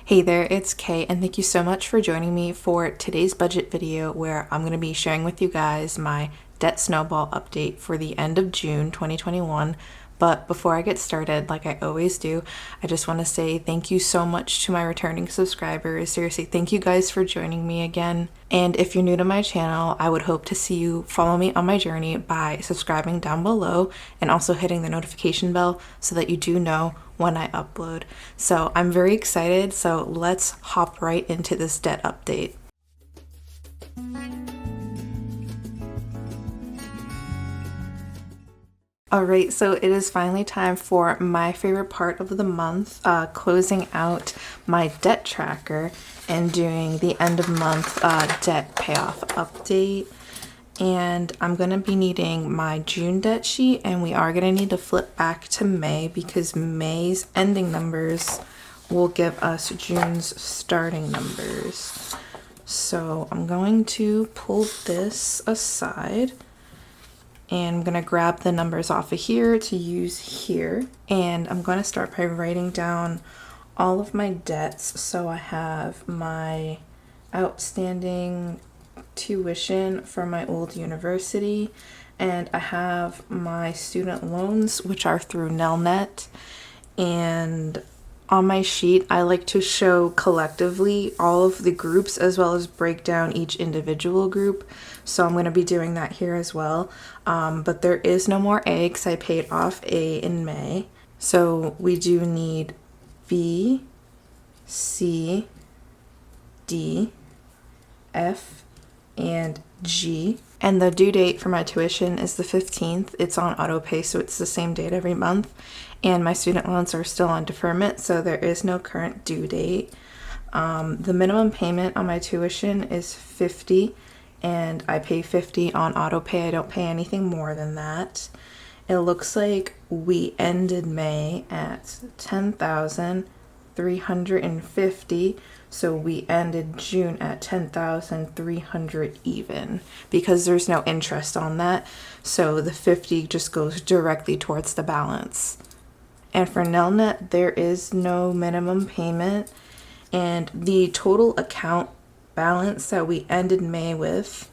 Hey there, it's Kay, and thank you so much for joining me for today's budget video where I'm going to be sharing with you guys my debt snowball update for the end of June 2021. But before I get started, like I always do, I just want to say thank you so much to my returning subscribers. Seriously, thank you guys for joining me again. And if you're new to my channel, I would hope to see you follow me on my journey by subscribing down below and also hitting the notification bell so that you do know when I upload. So I'm very excited, so let's hop right into this debt update. Alright, so it is finally time for my favorite part of the month, closing out my debt tracker and doing the end of month debt payoff update. And I'm going to be needing my June debt sheet, and we are going to need to flip back to May because May's ending numbers will give us June's starting numbers. So I'm going to pull this aside and I'm going to grab the numbers off of here to use here. And I'm going to start by writing down all of my debts. So I have my outstanding tuition for my old university, and I have my student loans, which are through Nelnet. And on my sheet, I like to show collectively all of the groups as well as break down each individual group. So I'm going to be doing that here as well. But there is no more A because I paid off A in May. So we do need B, C, D, F, and G. And the due date for my tuition is the 15th. It's on auto pay, so it's the same date every month. And my student loans are still on deferment, so there is no current due date. The minimum payment on my tuition is $50, and I pay $50 on auto pay. I don't pay anything more than that. It looks like we ended May at $10,350. So we ended June at $10,300 even because there's no interest on that. So the 50 just goes directly towards the balance. And for Nelnet, there is no minimum payment. And the total account balance that we ended May with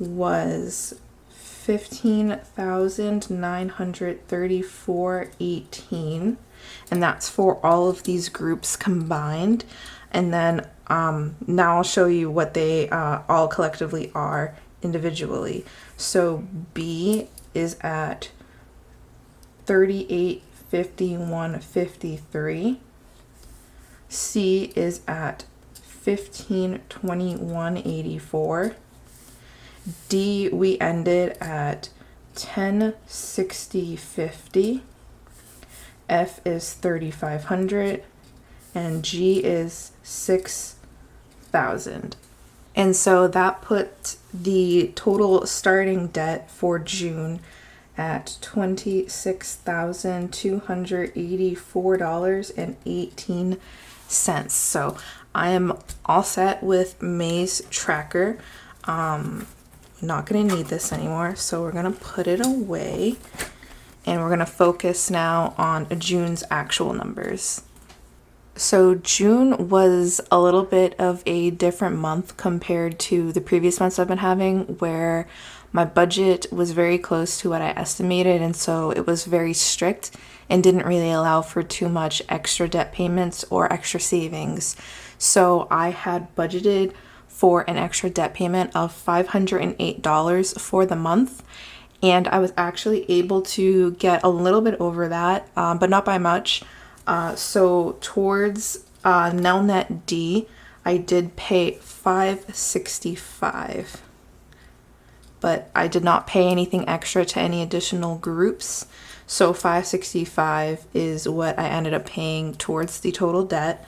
was $15,934.18. And that's for all of these groups combined. And then now I'll show you what they all collectively are individually. So B is at $38.51.53. C is at $15.21.84. D we ended at $10.60.50. F is $3,500. And G is $6,000. And so that put the total starting debt for June at $26,284.18. So I am all set with May's tracker. Not going to need this anymore, so we're going to put it away. And we're going to focus now on June's actual numbers. So June was a little bit of a different month compared to the previous months I've been having, where my budget was very close to what I estimated, and so it was very strict and didn't really allow for too much extra debt payments or extra savings. So I had budgeted for an extra debt payment of $508 for the month, and I was actually able to get a little bit over that, but not by much. So towards Nelnet D, I did pay $565, but I did not pay anything extra to any additional groups. So $565 is what I ended up paying towards the total debt.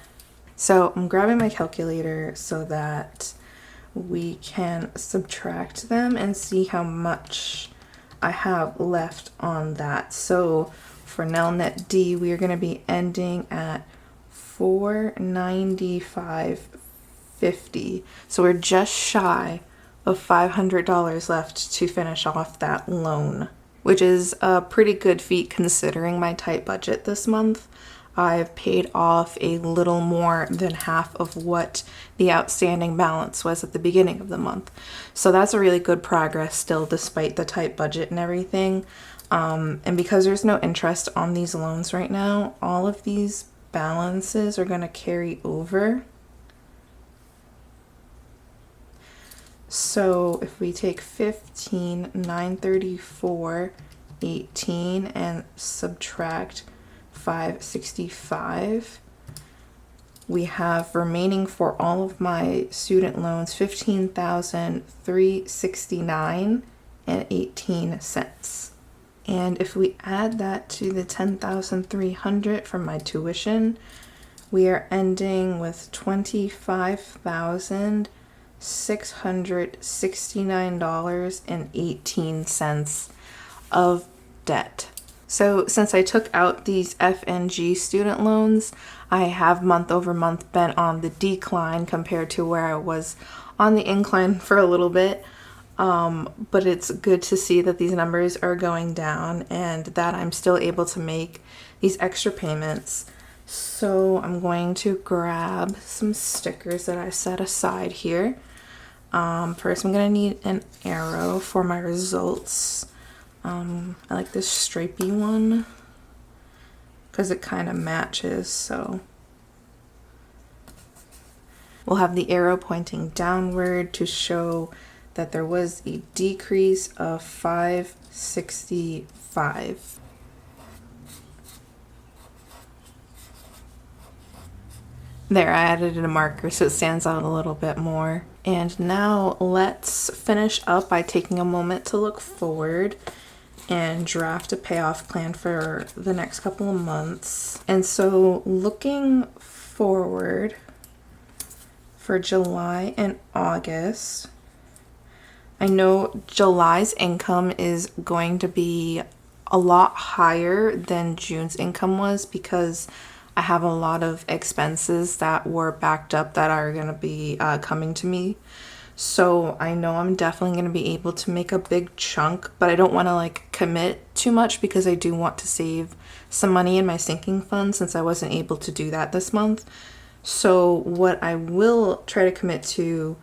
So I'm grabbing my calculator so that we can subtract them and see how much I have left on that. So for Nelnet D, we are going to be ending at $495.50. So we're just shy of $500 left to finish off that loan, which is a pretty good feat considering my tight budget this month. I've paid off a little more than half of what the outstanding balance was at the beginning of the month. So that's a really good progress still, despite the tight budget and everything. And because there's no interest on these loans right now, all of these balances are going to carry over. So if we take 15, 934, 18 and subtract 565, we have remaining for all of my student loans 15,369 and 18 cents. And if we add that to the 10,300 from my tuition, we are ending with $25,669.18 of debt. So since I took out these F&G student loans, I have month over month been on the decline compared to where I was on the incline for a little bit. But it's good to see that these numbers are going down and that I'm still able to make these extra payments. So I'm going to grab some stickers that I set aside here. First I'm going to need an arrow for my results. I like this stripey one because it kind of matches, so we'll have the arrow pointing downward to show that there was a decrease of 565. There, I added a marker so it stands out a little bit more. And now let's finish up by taking a moment to look forward and draft a payoff plan for the next couple of months. And so looking forward for July and August, I know July's income is going to be a lot higher than June's income was because I have a lot of expenses that were backed up that are going to be coming to me. So I know I'm definitely going to be able to make a big chunk, but I don't want to like commit too much because I do want to save some money in my sinking fund since I wasn't able to do that this month. So what I will try to commit to,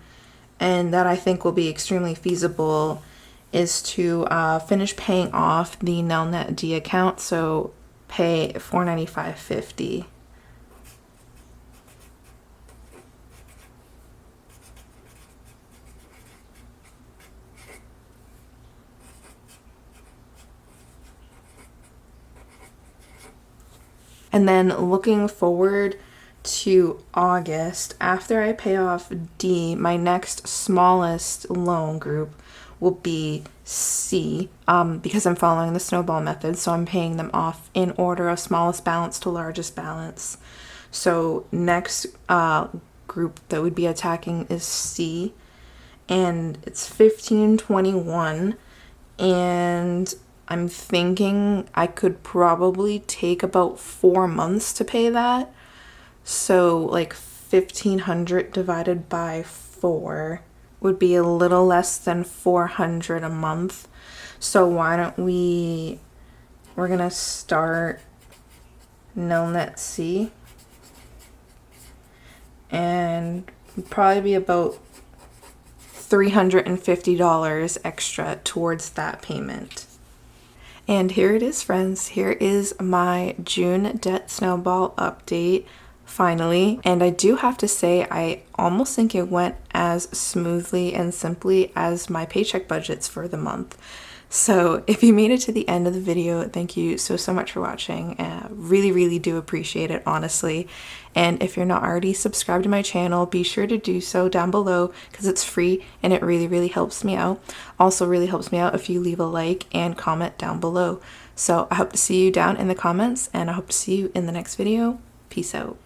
and that I think will be extremely feasible, is to finish paying off the Nelnet D account. So pay $495.50. And then looking forward to August, after I pay off D, my next smallest loan group will be C, because I'm following the snowball method, so I'm paying them off in order of smallest balance to largest balance. So next group that would be attacking is C, and it's 1521, and I'm thinking I could probably take about 4 months to pay that. So like 1,500 divided by 4 would be a little less than 400 a month. So why don't we're gonna start Nelnet C, and probably be about $350 extra towards that payment. And here it is, friends. Here is my June debt snowball update. Finally, and I do have to say I almost think it went as smoothly and simply as my paycheck budgets for the month. So if you made it to the end of the video, thank you so much for watching. Really do appreciate it, honestly. And if you're not already subscribed to my channel, be sure to do so down below because it's free and it really helps me out. Also really helps me out if you leave a like and comment down below. So I hope to see you down in the comments, and I hope to see you in the next video. Peace out.